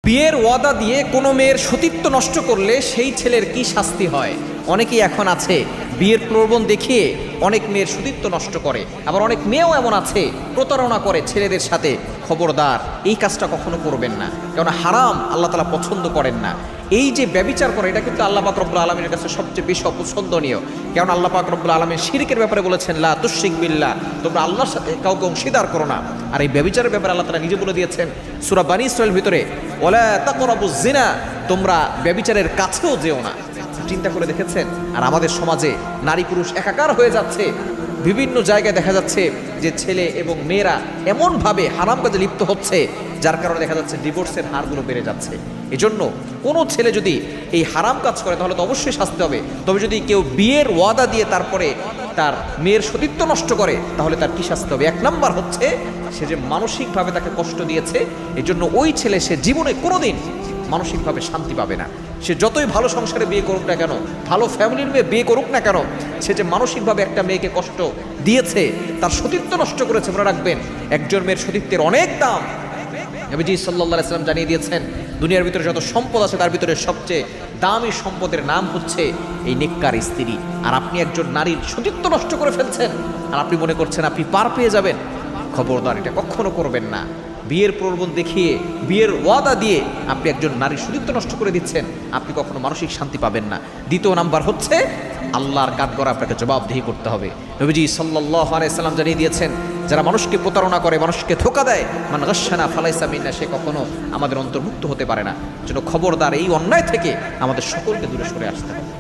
বিয়ের ওয়াদা দিয়ে কোনো মেয়ের সতীত্ব নষ্ট করলে সেই ছেলের কি শাস্তি হয়? অনেকেই এখন আছে বিয়ের প্রলোভন দেখিয়ে অনেক মেয়ের সতীত্ব নষ্ট করে, আবার অনেক মেয়েও এমন আছে প্রতারণা করে ছেলেদের সাথে। খবরদার, এই কাজটা কখনো করবেন না, কারণ হারাম আল্লাহ তাআলা পছন্দ করেন না। এই যে ব্যভিচার করে, এটা কিন্তু আল্লাহ পাক রব্বুল আলামিনের কাছে সবচেয়ে বেশি অপছন্দনীয়। কারণ আল্লাহ পাক রব্বুল আলামিন শিরকের ব্যাপারে বলেছেন, লা তুশরিক বিল্লাহ, তোমরা আল্লাহর সাথে কাউকে অংশীদার করো না। আর এই ব্যভিচারের ব্যাপারে আল্লাহ তাআলা নিজে বলে দিয়েছেন সূরা বানী ইসরাঈলের ভিতরে, ওয়ালা তাকরাবুজ জিনা, তোমরা ব্যভিচারের কাছেও যেও না। চিন্তা করে দেখেছেন? আর আমাদের সমাজে নারী পুরুষ একাকার হয়ে যাচ্ছে। বিভিন্ন জায়গায় দেখা যাচ্ছে যে ছেলে এবং মেয়েরা এমনভাবে হারাম কাজে লিপ্ত হচ্ছে, যার কারণে দেখা যাচ্ছে ডিভোর্সের হারগুলো বেড়ে যাচ্ছে। এজন্য কোনো ছেলে যদি এই হারাম কাজ করে তাহলে তো অবশ্যই শাস্তি হবে। তবে যদি কেউ বিয়ের ওয়াদা দিয়ে তারপরে তার মেয়ের সতীত্ব নষ্ট করে, তাহলে তার কি শাস্তি হবে? 1 নাম্বার হচ্ছে, সে যে মানসিকভাবে তাকে কষ্ট দিয়েছে, এজন্য ওই ছেলে সে জীবনে কোনোদিন মানসিকভাবে শান্তি পাবে না। সে যতই ভালো সংসারে বিয়ে করুক না কেন, ভালো ফ্যামিলির মেয়ে বিয়ে করুক না কেন, সে যে মানসিকভাবে একটা মেয়েকে কষ্ট দিয়েছে, তার সতীত্ব নষ্ট করেছে, মনে রাখবেন একজন মেয়ের সতীত্বের অনেক দাম। নবীজি সাল্লাল্লাহু আলাইহি ওয়াসাল্লাম জানিয়ে দিয়েছেন, দুনিয়ার ভিতরে যত সম্পদ আছে তার ভিতরে সবচেয়ে দামি সম্পদের নাম হচ্ছে এই নেককার স্ত্রী। আর আপনি একজন নারীর সতীত্ব নষ্ট করে ফেলছেন, আর আপনি মনে করছেন আপনি পার পেয়ে যাবেন। খবরদার, এটা কখনো করবেন না। বিয়ের প্রলোভন দেখিয়ে, বিয়ের ওয়াদা দিয়ে আপনি একজন নারীর সতীত্ব নষ্ট করে দিচ্ছেন, আপনি কখনো মানসিক শান্তি পাবেন না। 2 নাম্বার হচ্ছে, আল্লাহর কাঠগড়ায় আপনাকে জবাবদিহি করতে হবে। নবীজি সাল্লাল্লাহু আলাইহি ওয়াসাল্লাম জানিয়ে দিয়েছেন, যারা মানুষকে প্রতারণা করে, মানুষকে ধোঁকা দেয়, মান গাশশানা ফালাইসা মিন্না, সে কখনো আমাদের অন্তর্ভুক্ত হতে পারে না। যেন খবরদার, এই অন্যায় থেকে আমাদের সকলকে দূরে সরে আসতে হবে।